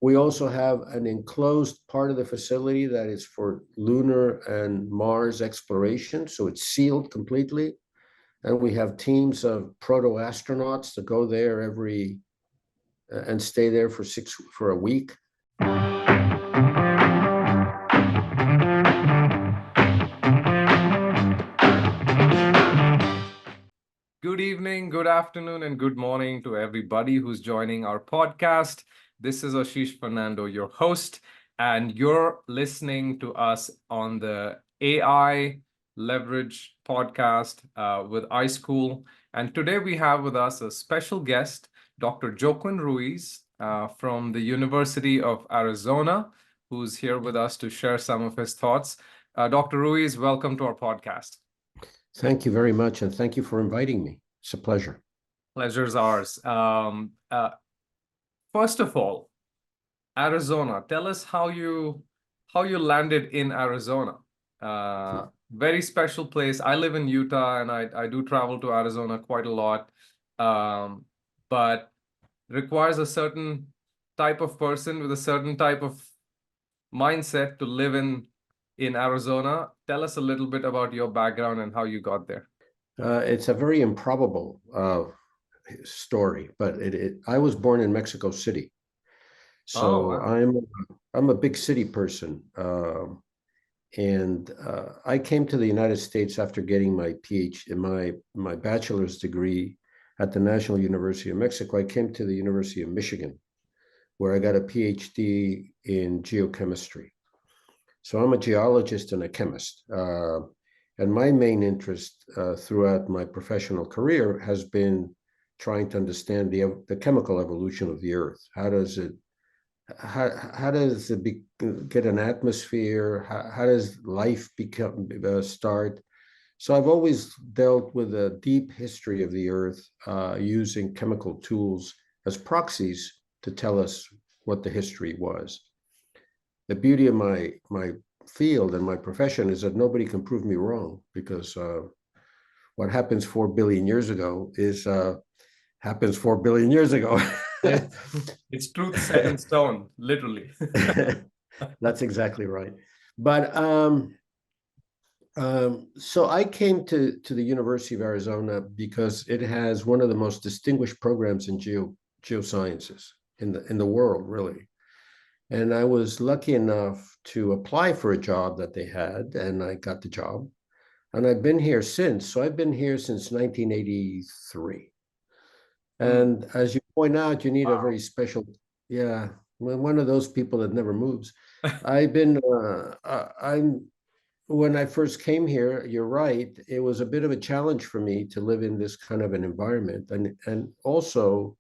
We also have an enclosed part of the facility that is for lunar and Mars exploration, so it's sealed completely. And we have teams of proto-astronauts that go there every and stay there for a week. Good evening, good afternoon, and good morning to everybody who's joining our podcast. This is Ashish Fernando, your host, and you're listening to us on the AI Leverage podcast with iSchool. And today we have with us a special guest, Dr. Joaquin Ruiz from the University of Arizona, who's here with us to share some of his thoughts. Dr. Ruiz, welcome to our podcast. Thank you very much, and thank you for inviting me. It's a pleasure. Pleasure's ours. First of all, Arizona. Tell us how you landed in Arizona. Very special place. I live in Utah, and I do travel to Arizona quite a lot, but requires a certain type of person with a certain type of mindset to live in Arizona. Tell us a little bit about your background and how you got there. It's a very improbable story, but I was born in Mexico City, so wow. I'm a big city person, and I came to the United States after getting my PhD, my bachelor's degree at the National University of Mexico. I came to the University of Michigan, where I got a PhD in geochemistry. So I'm a geologist and a chemist. And my main interest throughout my professional career has been trying to understand the chemical evolution of the Earth. How does it get an atmosphere? How does life start? So I've always dealt with a deep history of the Earth using chemical tools as proxies to tell us what the history was. The beauty of my field and my profession is that nobody can prove me wrong, because what happens 4 billion years ago happens 4 billion years ago. It's truth set in stone, literally. That's exactly right. But so I came to the University of Arizona because it has one of the most distinguished programs in geosciences in the world, really. And I was lucky enough to apply for a job that they had, and I got the job. And I've been here since. So I've been here since 1983. And as you point out, you need a very special, yeah, one of those people that never moves. When I first came here, you're right, it was a bit of a challenge for me to live in this kind of an environment. And also,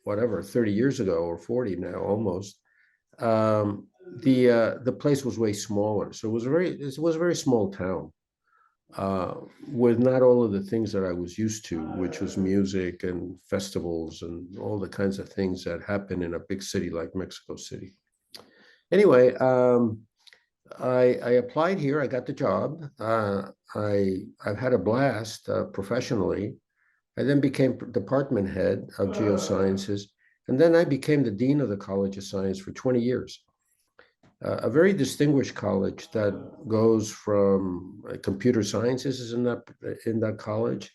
whatever, 30 years ago or 40 now almost, the place was way smaller. So it was a very small town with not all of the things that I was used to, which was music and festivals and all the kinds of things that happen in a big city like Mexico City. Anyway, I applied here. I got the job. I've had a blast professionally. I then became department head of geosciences, and then I became the dean of the College of Science for 20 years. A very distinguished college that goes from computer sciences is in that college,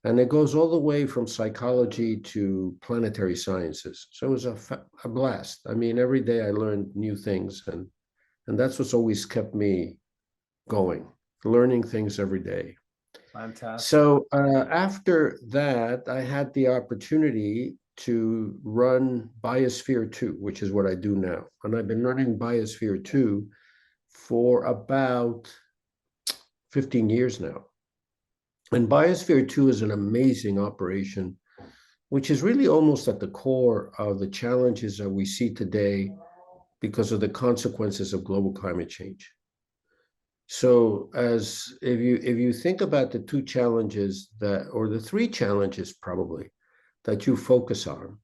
and it goes all the way from psychology to planetary sciences. So it was a blast. I mean, every day I learned new things, and that's what's always kept me going, learning things every day. Fantastic. So after that, I had the opportunity to run Biosphere 2, which is what I do now. And I've been running Biosphere 2 for about 15 years now. And Biosphere 2 is an amazing operation, which is really almost at the core of the challenges that we see today because of the consequences of global climate change. So if you think about the two challenges or the three challenges probably that you focus on,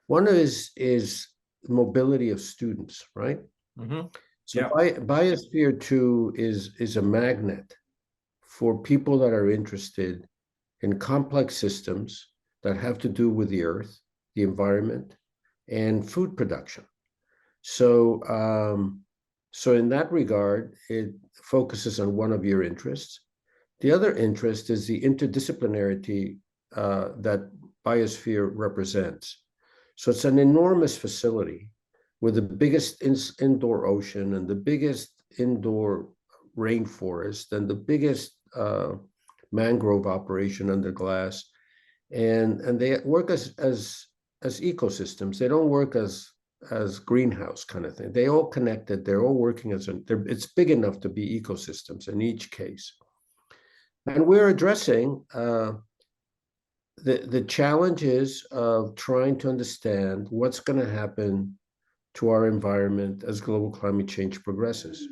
one is mobility of students, right? Mm-hmm. So Biosphere 2 is a magnet for people that are interested in complex systems that have to do with the earth, the environment, and food production. So, so in that regard, it focuses on one of your interests. The other interest is the interdisciplinarity that biosphere represents. So it's an enormous facility with the biggest indoor ocean and the biggest indoor rainforest and the biggest mangrove operation under glass. And they work as ecosystems. They don't work as greenhouse kind of thing. They all connected. They're all working it's big enough to be ecosystems in each case. And we're addressing the challenges of trying to understand what's going to happen to our environment as global climate change progresses.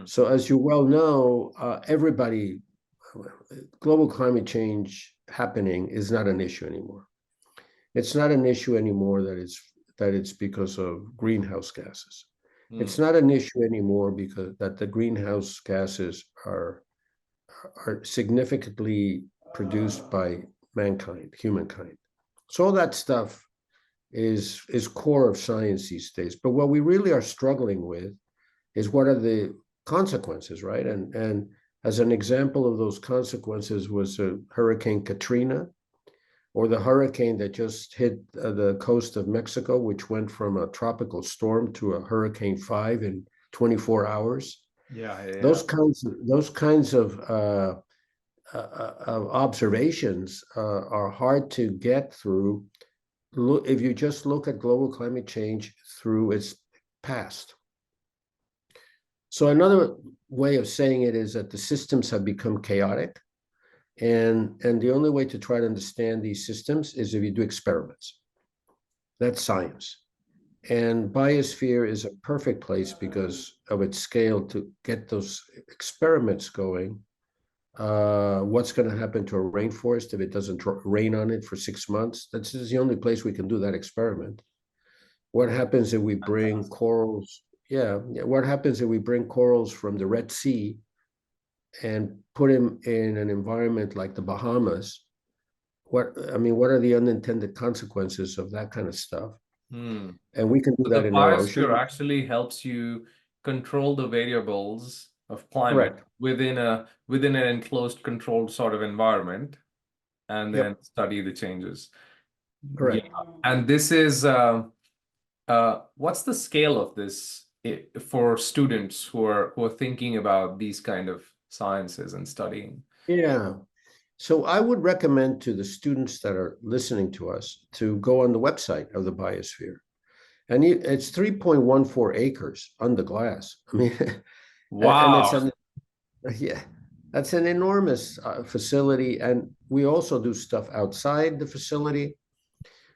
So as you well know, global climate change happening is not an issue anymore. It's not an issue anymore that it's because of greenhouse gases. It's not an issue anymore because that the greenhouse gases are significantly produced by mankind, humankind. So all that stuff is core of science these days. But what we really are struggling with is what are the consequences, right? And as an example of those consequences was Hurricane Katrina, or the hurricane that just hit the coast of Mexico, which went from a tropical storm to a Hurricane 5 in 24 hours. Yeah. Those kinds of observations are hard to get through if you just look at global climate change through its past. So another way of saying it is that the systems have become chaotic, and the only way to try to understand these systems is if you do experiments. That's science. And biosphere is a perfect place because of its scale to get those experiments going. What's going to happen to a rainforest if it doesn't rain on it for 6 months? That's the only place we can do that experiment. What happens if we bring corals? Yeah, what happens if we bring corals from the Red Sea and put them in an environment like the Bahamas? What are the unintended consequences of that kind of stuff? And we can do So that the in our ocean. biosphere actually helps you control the variables of climate Correct. within an enclosed, controlled sort of environment, and then Yep. study the changes. Correct. Yeah. And this is what's the scale of this for students who are thinking about these kind of sciences and studying? Yeah. So I would recommend to the students that are listening to us to go on the website of the biosphere. And it's 3.14 acres under glass. I mean, and it's Wow. that's an enormous facility. And we also do stuff outside the facility.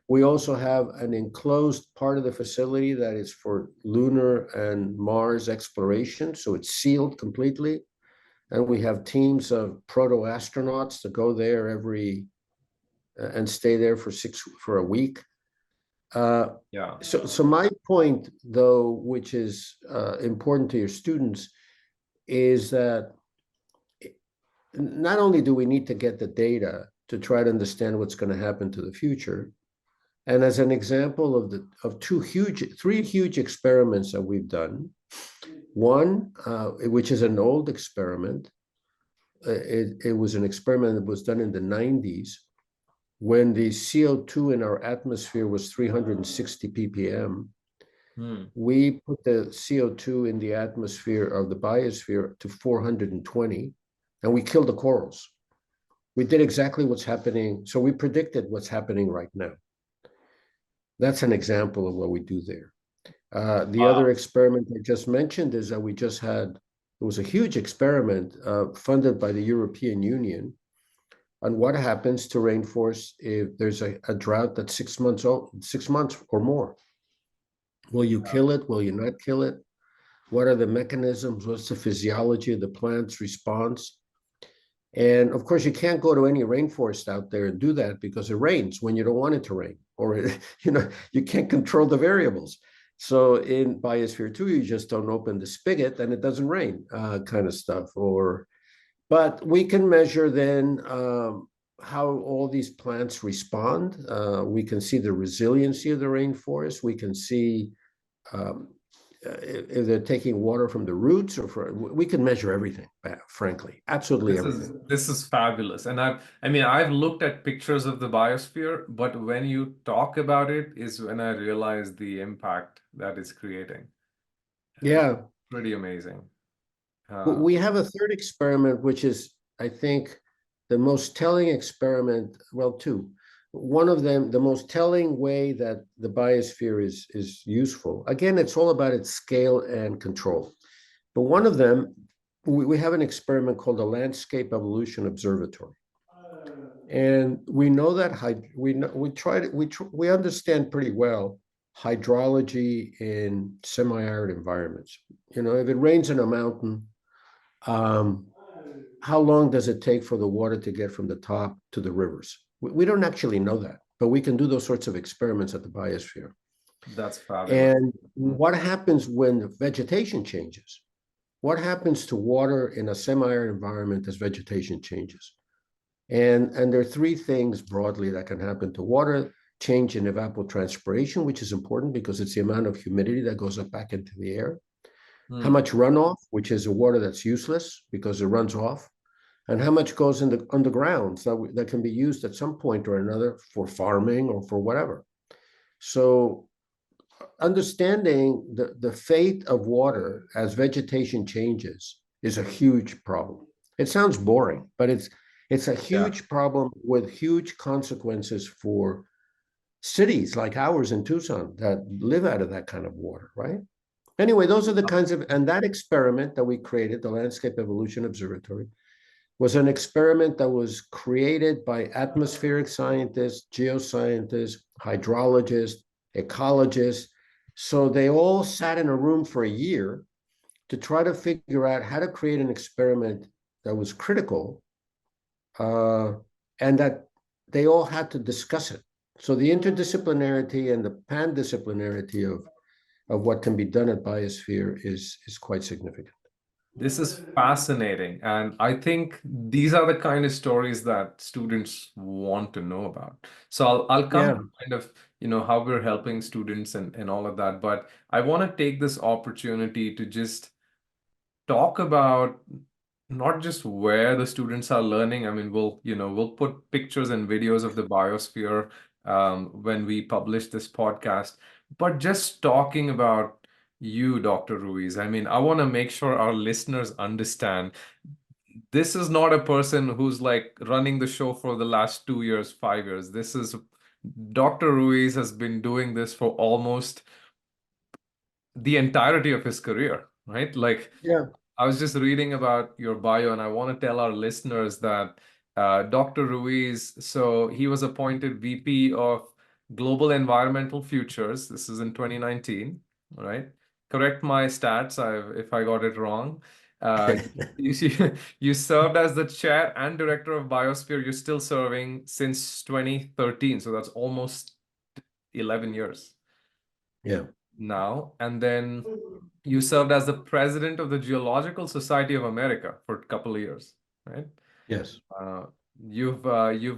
We also have an enclosed part of the facility that is for lunar and Mars exploration. So it's sealed completely. And we have teams of proto-astronauts that go there and stay there for a week. Yeah. So my point, though, which is important to your students, is that not only do we need to get the data to try to understand what's going to happen to the future, and as an example of three huge experiments that we've done, one, which is an old experiment, it was an experiment that was done in the 90s when the CO2 in our atmosphere was 360 ppm. We put the CO2 in the atmosphere of the biosphere to 420, and we killed the corals. We did exactly what's happening. So we predicted what's happening right now. That's an example of what we do there. The other experiment I just mentioned is that it was a huge experiment funded by the European Union on what happens to rainforests if there's a drought that's 6 months old, 6 months or more. Will you kill it? Will you not kill it? What are the mechanisms? What's the physiology of the plant's response? And of course, you can't go to any rainforest out there and do that because it rains when you don't want it to rain, or you can't control the variables. So in Biosphere 2, you just don't open the spigot and it doesn't rain, kind of stuff. But we can measure then how all these plants respond. We can see the resiliency of the rainforest. We can see um, if they're taking water from the roots we can measure everything, frankly, absolutely everything. This is fabulous. And I've looked at pictures of the biosphere, but when you talk about it is when I realize the impact that it's creating. It's Yeah. pretty amazing. We have a third experiment, which is, I think, the most telling experiment. Well, two. One of them, the most telling way that the biosphere is useful. Again, it's all about its scale and control. But one of them, we have an experiment called the Landscape Evolution Observatory. And we know that we understand pretty well hydrology in semi-arid environments. You know, if it rains in a mountain, um, how long does it take for the water to get from the top to the rivers? We don't actually know that, but we can do those sorts of experiments at the biosphere. That's fabulous. And what happens when vegetation changes? What happens to water in a semi-arid environment as vegetation changes? And there are three things broadly that can happen to water: change in evapotranspiration, which is important because it's the amount of humidity that goes up back into the air. How much runoff, which is the water that's useless because it runs off, and how much goes in the underground that can be used at some point or another for farming or for whatever. So understanding the fate of water as vegetation changes is a huge problem. It sounds boring, but it's a huge problem with huge consequences for cities like ours in Tucson that live out of that kind of water, right? Anyway, those are the kinds of, and that experiment that we created, the Landscape Evolution Observatory, was an experiment that was created by atmospheric scientists, geoscientists, hydrologists, ecologists. So they all sat in a room for a year to try to figure out how to create an experiment that was critical, and that they all had to discuss it. So the interdisciplinarity and the pandisciplinarity of what can be done at Biosphere is quite significant. This is fascinating. And I think these are the kind of stories that students want to know about. So I'll come Yeah. to kind of, how we're helping students and all of that. But I want to take this opportunity to just talk about not just where the students are learning. I mean, we'll put pictures and videos of the biosphere when we publish this podcast, but just talking about you, Dr. Ruiz. I mean, I want to make sure our listeners understand this is not a person who's like running the show for the last 2 years, 5 years. This is Dr. Ruiz has been doing this for almost the entirety of his career, right? Like, Yeah. I was just reading about your bio, and I want to tell our listeners that Dr. Ruiz, so he was appointed VP of Global Environmental Futures. This is in 2019, right? Correct my stats if I got it wrong. Uh, you served as the chair and director of Biosphere. You're still serving since 2013, so that's almost 11 years Yeah. now. And then you served as the president of the Geological Society of America for a couple of years, right? Yes. Uh, you've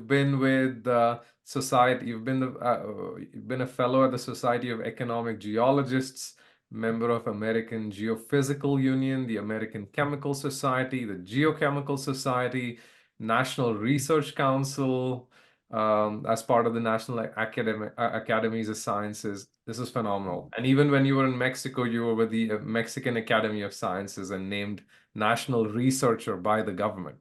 been with the society. You've been a fellow at the Society of Economic Geologists, member of American Geophysical Union, the American Chemical Society, the Geochemical Society, National Research Council, as part of the National Academies of Sciences. This is phenomenal. And even when you were in Mexico, you were with the Mexican Academy of Sciences and named national researcher by the government.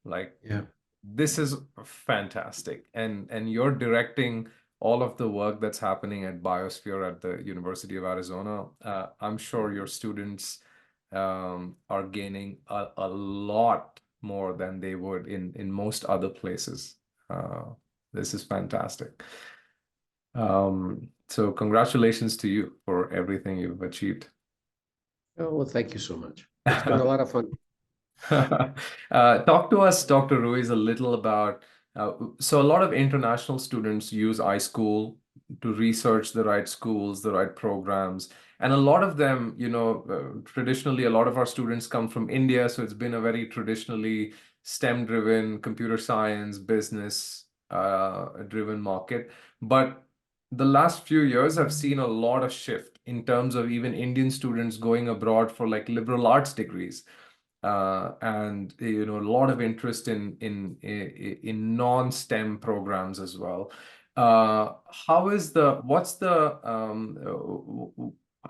Like, Yeah. this is fantastic. And you're directing all of the work that's happening at Biosphere at the University of Arizona. I'm sure your students are gaining a lot more than they would in most other places. This is fantastic. So congratulations to you for everything you've achieved. Oh, well, thank you so much. It's been a lot of fun. Talk to us, Dr. Ruiz, a little about so a lot of international students use iSchool to research the right schools, the right programs. And a lot of them, traditionally, a lot of our students come from India. So it's been a very traditionally STEM driven, computer science, business driven market. But the last few years have seen a lot of shift in terms of even Indian students going abroad for like liberal arts degrees. And a lot of interest in non-STEM programs as well.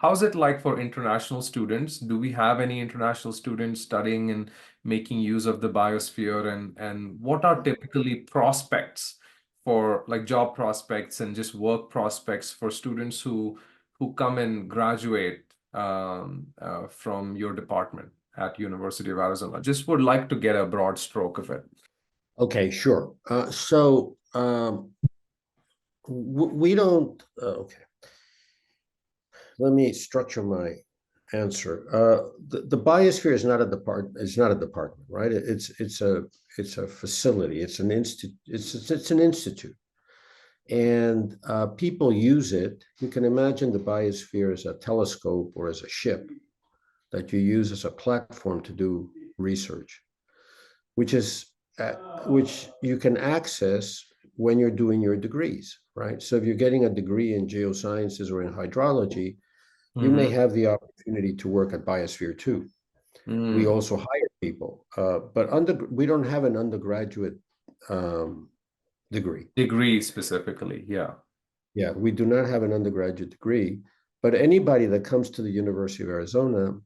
How's it like for international students? Do we have any international students studying and making use of the biosphere, and what are typically prospects for like job prospects and just work prospects for students who come and graduate from your department at University of Arizona? Just would like to get a broad stroke of it. Okay, sure. We don't. Okay, let me structure my answer. The biosphere is not a department. It's not a department, right? It's a facility. It's an institute. It's an institute, and people use it. You can imagine the biosphere as a telescope or as a ship that you use as a platform to do research, which you can access when you're doing your degrees, right? So if you're getting a degree in geosciences or in hydrology, you may have the opportunity to work at Biosphere 2. We also hire people, but we don't have an undergraduate degree. Degree specifically, yeah. Yeah, we do not have an undergraduate degree, but anybody that comes to the University of Arizona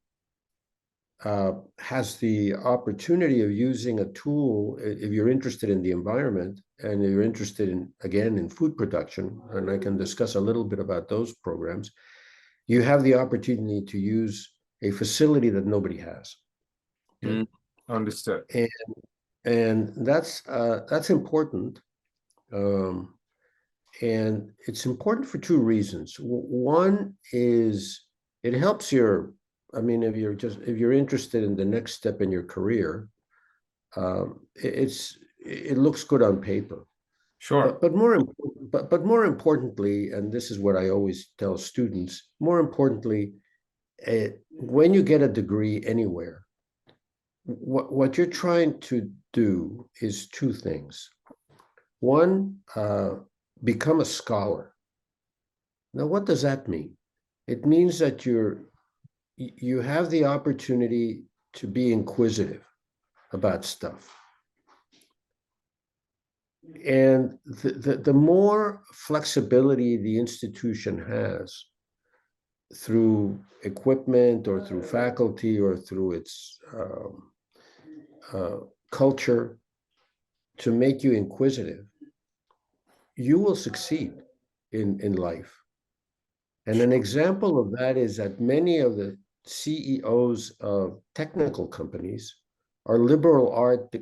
has the opportunity of using a tool if you're interested in the environment and you're interested in, again, in food production, and I can discuss a little bit about those programs. You have the opportunity to use a facility that nobody has. Okay? Understood. And that's important. And it's important for two reasons. One is it helps if you're interested in the next step in your career, it looks good on paper. Sure. But more importantly, and this is what I always tell students, more importantly, when you get a degree anywhere, what you're trying to do is two things. One, become a scholar. Now, what does that mean? It means that you have the opportunity to be inquisitive about stuff. And the more flexibility the institution has through equipment or through faculty or through its culture to make you inquisitive, you will succeed in life. And an example of that is that many of the CEOs of technical companies are liberal art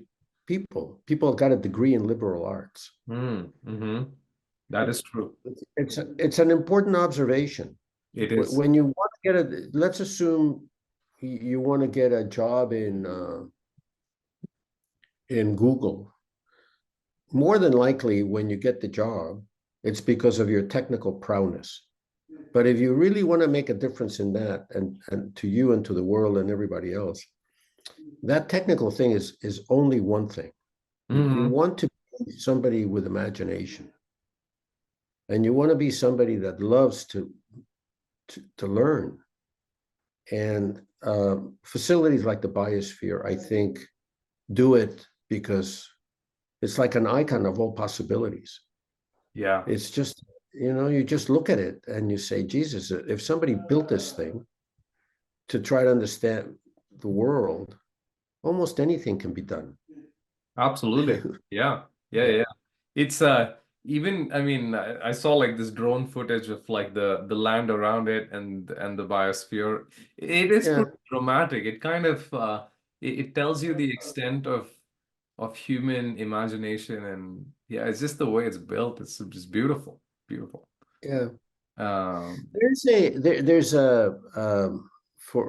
people. People got a degree in liberal arts. That is true. It's an important observation. It is. When you want to get let's assume you want to get a job in Google. More than likely, when you get the job, it's because of your technical prowess. But if you really want to make a difference in that, and to you and to the world and everybody else, that technical thing is only one thing. You want to be somebody with imagination, and you want to be somebody that loves to learn. And facilities like the Biosphere, I think, do it because it's like an icon of all possibilities. Yeah. It's just, you just look at it and you say, Jesus, if somebody built this thing to try to understand the world, almost anything can be done. Absolutely. Yeah. It's even, I mean, I saw like this drone footage of like the land around it and the biosphere. It is pretty dramatic. It kind of it tells you the extent of human imagination, and yeah, it's just the way it's built. It's just beautiful. Beautiful. Yeah. Um, There's a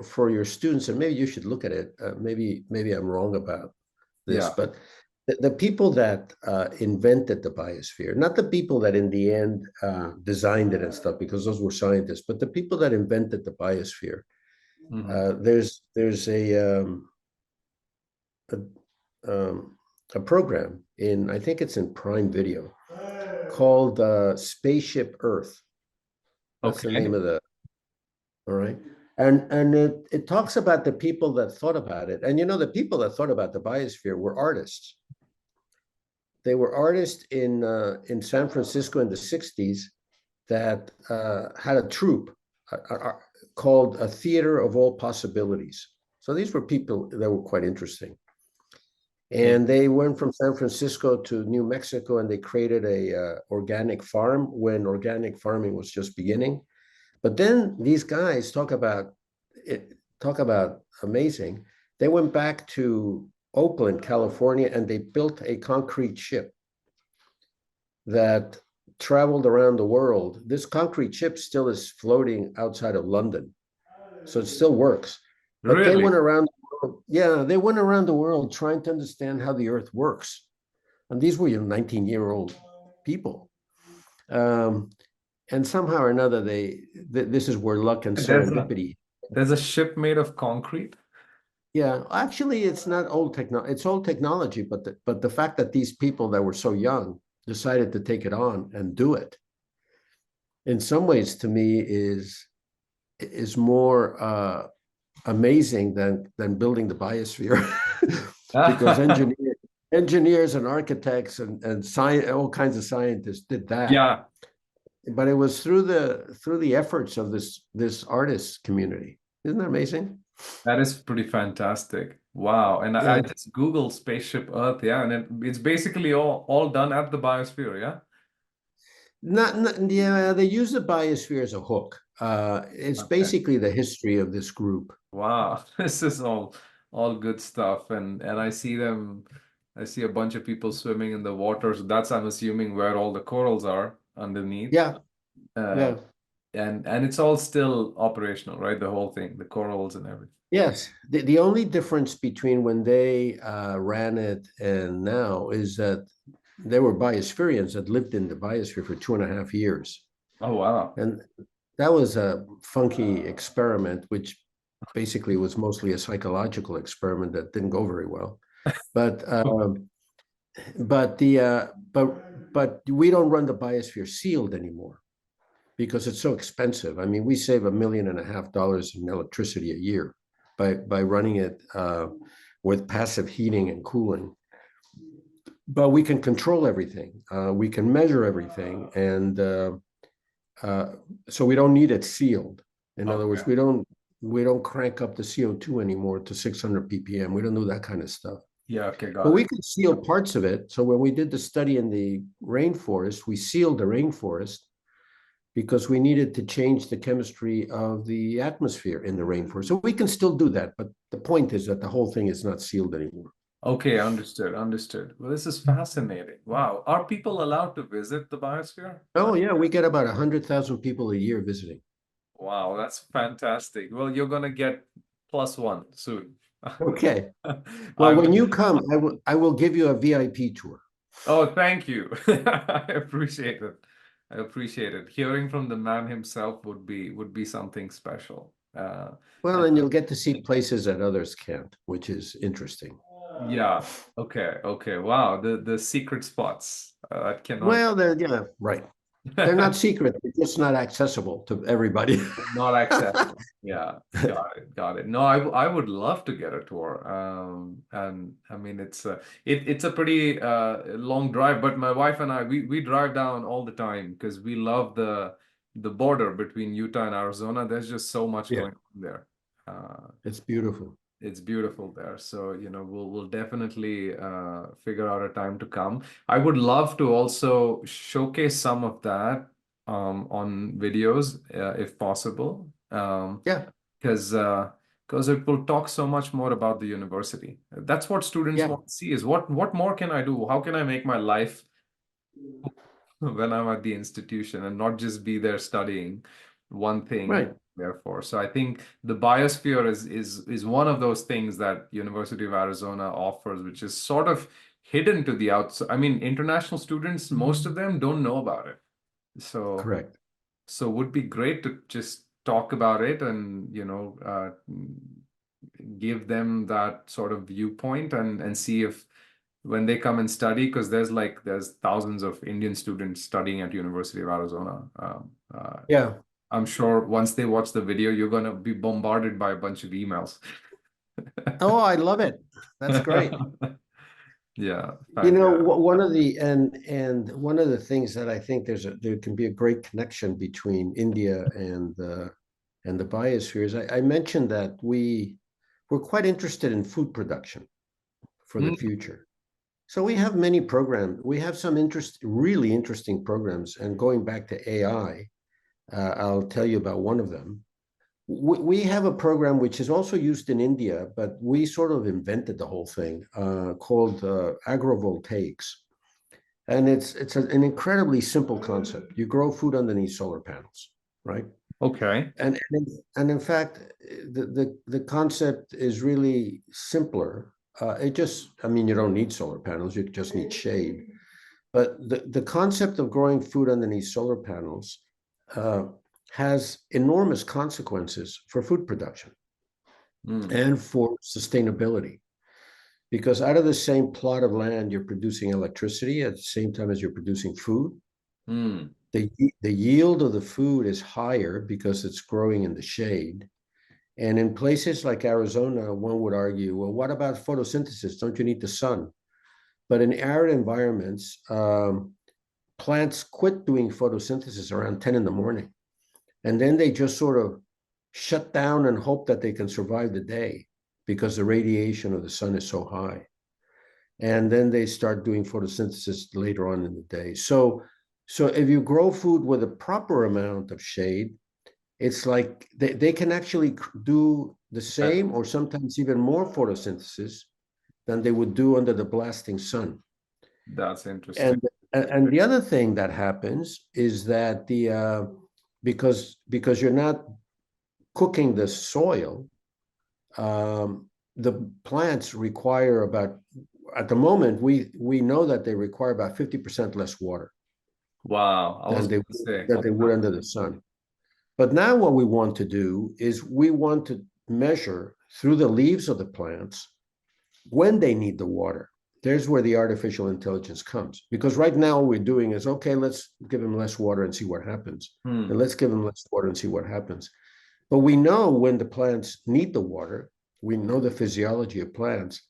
for your students, and maybe you should look at it. Maybe I'm wrong about this, yeah. but the people that invented the biosphere, not the people that in the end designed it and stuff, because those were scientists, but the people that invented the biosphere, there's a a program in, I think it's in Prime Video, called Spaceship Earth. That's the name Okay. of the, all right. And it talks about the people that thought about it. And the people that thought about the biosphere were artists. They were artists in San Francisco in the 60s that had a troupe called a Theater of All Possibilities. So these were people that were quite interesting. And they went from San Francisco to New Mexico, and they created a organic farm when organic farming was just beginning. But then these guys talk about it, talk about amazing. They went back to Oakland, California, and they built a concrete ship that traveled around the world. This concrete ship still is floating outside of London, so it still works. But they Really? went around, yeah, they went around the world trying to understand how the Earth works. And these were 19-year-old people. And somehow or another, this is where luck and There's a serendipity. there's a ship made of concrete. Yeah, actually, it's not old technology. It's old technology, but the fact that these people that were so young decided to take it on and do it, in some ways, to me, is more amazing than building the biosphere, because engineers and architects and science, all kinds of scientists did that. Yeah, But it was through the efforts of this artist community. Isn't that amazing? that is pretty fantastic. Wow. And I Yeah. just Googled Spaceship Earth, yeah, and it's basically all done at the biosphere, yeah. Yeah, they use the biosphere as a hook. It's Okay. basically the history of this group. Wow. This is all good stuff. And I see a bunch of people swimming in the water. So that's, I'm assuming, where all the corals are underneath. Yeah, Uh, yeah. and it's all still operational, right? The whole thing, the corals and everything. Yes. The only difference between when they ran it and now is that there were biospherians that lived in the biosphere for 2.5 years. Oh, wow. And that was a funky experiment, which basically was mostly a psychological experiment that didn't go very well. But but the but we don't run the biosphere sealed anymore because it's so expensive. I mean, we save $1.5 million in electricity a year by running it with passive heating and cooling. But we can control everything. We can measure everything, and so we don't need it sealed. In other words, Okay. we don't crank up the CO2 anymore to 600 ppm. We don't do that kind of stuff. Yeah, okay, But got we it. could seal parts of it. So when we did the study in the rainforest, we sealed the rainforest because we needed to change the chemistry of the atmosphere in the rainforest. So we can still do that. But the point is that the whole thing is not sealed anymore. Okay, understood, understood. Well, this is fascinating. Wow. Are people allowed to visit the biosphere? Oh, yeah, we get about 100,000 people a year visiting. Wow, that's fantastic. Well, you're gonna get +1 soon. Okay. Well, I when would. you come, I will give you a VIP tour. Oh, thank you. I appreciate it. I appreciate it. Hearing from the man himself would be something special. Well, And and you'll get to see places that others can't, which is interesting. yeah, okay, okay. Wow, the secret spots that cannot Well, yeah, right. They're not secret. They're just not accessible to everybody. not accessible. Yeah, got it, got it. No, I would love to get a tour. And I mean it's a pretty long drive, but my wife and I we drive down all the time because we love the border between Utah and Arizona. There's just so much Yeah, going on there. it's beautiful. It's beautiful there. So, we'll definitely figure out a time to come. I would love to also showcase some of that on videos if possible. Yeah, Because it will talk so much more about the university. That's what students yeah, want to see is what more can I do? How can I make my life when I'm at the institution and not just be there studying one thing right. therefore. So I think the biosphere is one of those things that University of Arizona offers, which is sort of hidden to the outside. I mean, international students, most of them don't know about it. So Correct. so would be great to just talk about it and give them that sort of viewpoint and see if when they come and study, because there's thousands of Indian students studying at University of Arizona. Yeah. I'm sure once they watch the video, you're gonna be bombarded by a bunch of emails. Oh, I love it. That's great. Yeah, You know, yeah. one of the one of the things that I think there can be a great connection between India and the biosphere is I mentioned that we're quite interested in food production for the Mm, future. So we have many programs. We have some really interesting programs. And going back to AI, I'll tell you about one of them. We have a program which is also used in India, but we sort of invented the whole thing called agrovoltaics. And an incredibly simple concept. You grow food underneath solar panels, right? okay. And in fact, the concept is really simpler. I mean, you don't need solar panels, you just need shade. But the concept of growing food underneath solar panels uh, has enormous consequences for food production Mm, and for sustainability. Because out of the same plot of land, you're producing electricity at the same time as you're producing food. mm. The yield of the food is higher because it's growing in the shade. And in places like Arizona, one would argue, well, what about photosynthesis? Don't you need the sun? But in arid environments, plants quit doing photosynthesis around 10 in the morning. And then they just sort of shut down and hope that they can survive the day because the radiation of the sun is so high. And then they start doing photosynthesis later on in the day. So if you grow food with a proper amount of shade, it's like they can actually do the That, same or sometimes even more photosynthesis than they would do under the blasting sun. that's interesting. And the other thing that happens is that because you're not cooking the soil, the plants require about at the moment we know that they require about 50% less water Wow, I was than going to say. they would under the sun. But now what we want to do is we want to measure through the leaves of the plants when they need the water. There's where the artificial intelligence comes. Because right now what we're doing is, okay, let's give them less water and see what happens. And Hmm. let's give them less water and see what happens. But we know when the plants need the water. We know the physiology of plants.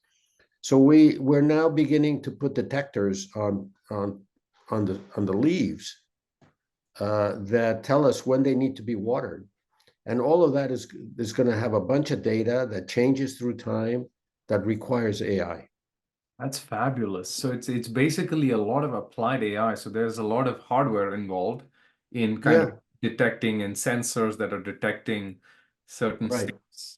So we're now beginning to put detectors on the leaves that tell us when they need to be watered. And all of that is going to have a bunch of data that changes through time that requires AI. That's fabulous. So it's basically a lot of applied AI. So there's a lot of hardware involved in kind of Yeah, detecting and sensors that are detecting certain right, states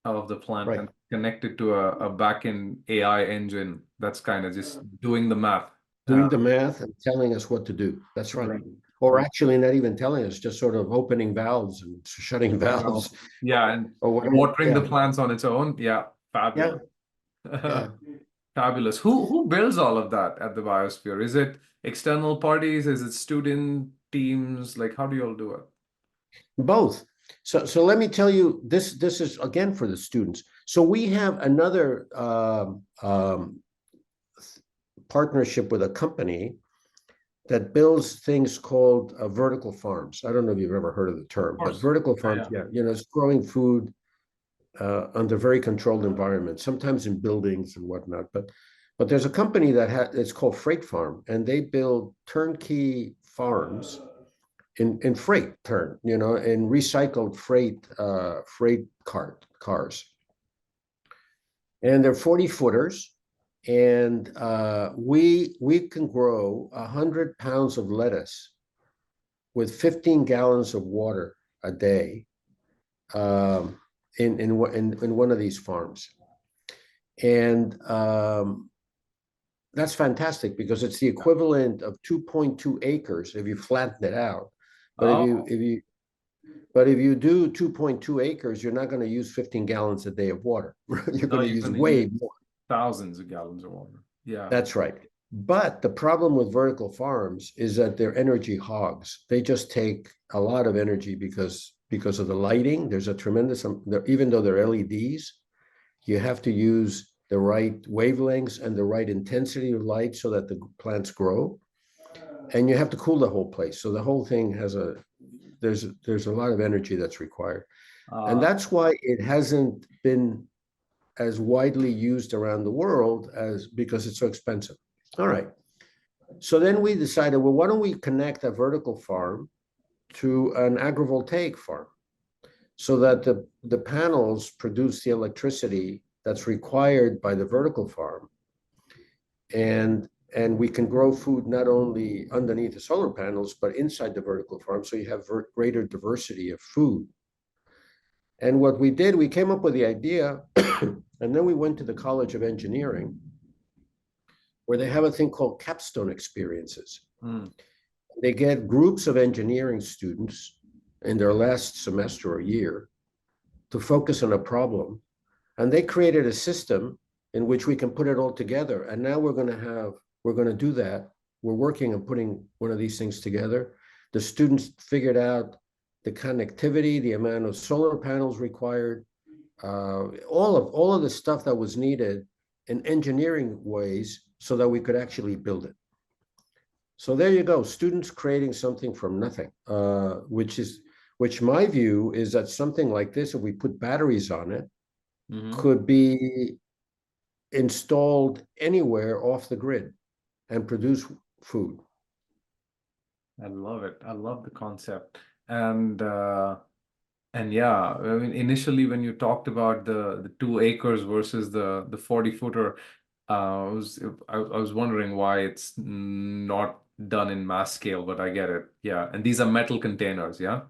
of the plant right. and connected to a backend AI engine that's kind of just doing the math. Doing the math and telling us what to do. That's right. Right. Or actually not even telling us, just sort of opening valves and shutting valves Wow. Yeah, and or whatever. watering the Yeah, plants on its own. Yeah, yeah, fabulous. yeah. Fabulous. Who builds all of that at the Biosphere? Is it external parties? Is it student teams? Like, how do you all do it? Both. So let me tell you, this is again for the students. So we have another partnership with a company that builds things called vertical farms. I don't know if you've ever heard of the term, Of but course. vertical Yeah, farms, yeah. yeah, it's growing food under very controlled environments, sometimes in buildings and whatnot. But there's a company it's called Freight Farm, and they build turnkey farms in freight in recycled freight cars, and they're 40 footers, and we can grow 100 pounds of lettuce with 15 gallons of water a day um, in one of these farms. And that's fantastic because it's the equivalent of 2.2 acres if you flatten it out. But Oh, if you do 2.2 acres, you're not going to use 15 gallons a day of water. You're no, going to you're use going to use way more. thousands of gallons of water. Yeah. That's right. But the problem with vertical farms is that they're energy hogs. They just take a lot of energy because of the lighting. There's a tremendous, even though they're LEDs, you have to use the right wavelengths and the right intensity of light so that the plants grow. And you have to cool the whole place. So the whole thing has there's a lot of energy that's required. And that's why it hasn't been as widely used around the world because it's so expensive. All right. So then we decided, well, why don't we connect a vertical farm to an agrivoltaic farm so that the panels produce the electricity that's required by the vertical farm. And we can grow food not only underneath the solar panels, but inside the vertical farm. So you have greater diversity of food. And what we did, we came up with the idea, and then we went to the College of Engineering, where they have a thing called capstone experiences. They get groups of engineering students in their last semester or year to focus on a problem. And they created a system in which we can put it all together. And now we're going to do that. We're working on putting one of these things together. The students figured out the connectivity, the amount of solar panels required, all of the stuff that was needed in engineering ways so that we could actually build it. So there you go, students creating something from nothing, which my view is that something like this, if we put batteries on it, could be installed anywhere off the grid and produce food. I love it. I love the concept. And yeah, I mean, initially when you talked about the 2 acres versus the 40-footer, I was wondering why it's not done in mass scale, but I get it. Yeah, and these are metal containers, yeah.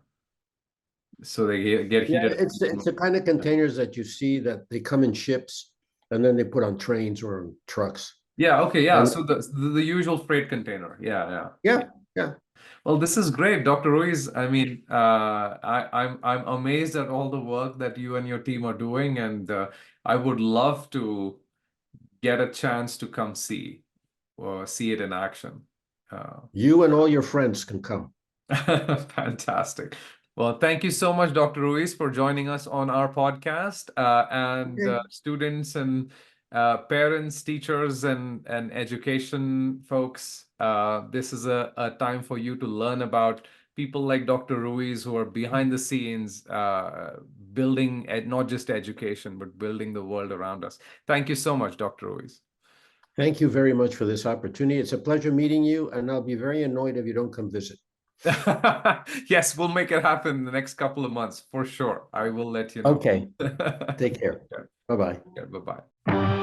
So they get Yeah, heated. it's the kind of containers that you see that they come in ships and then they put on trains or on trucks. Yeah. Okay. Yeah. And So the usual freight container. Yeah. yeah. Well, this is great, Dr. Ruiz. I mean, I'm amazed at all the work that you and your team are doing, and I would love to get a chance to come see it in action. You and all your friends can come. Fantastic. Well, thank you so much, Dr. Ruiz, for joining us on our podcast. And Okay. students and parents, teachers, and education folks, this is a time for you to learn about people like Dr. Ruiz who are behind the scenes, building not just education, but building the world around us. Thank you so much, Dr. Ruiz. Thank you very much for this opportunity. It's a pleasure meeting you, and I'll be very annoyed if you don't come visit. Yes, we'll make it happen in the next couple of months for sure. I will let you know. Okay. Take care. Bye-bye. Bye-bye.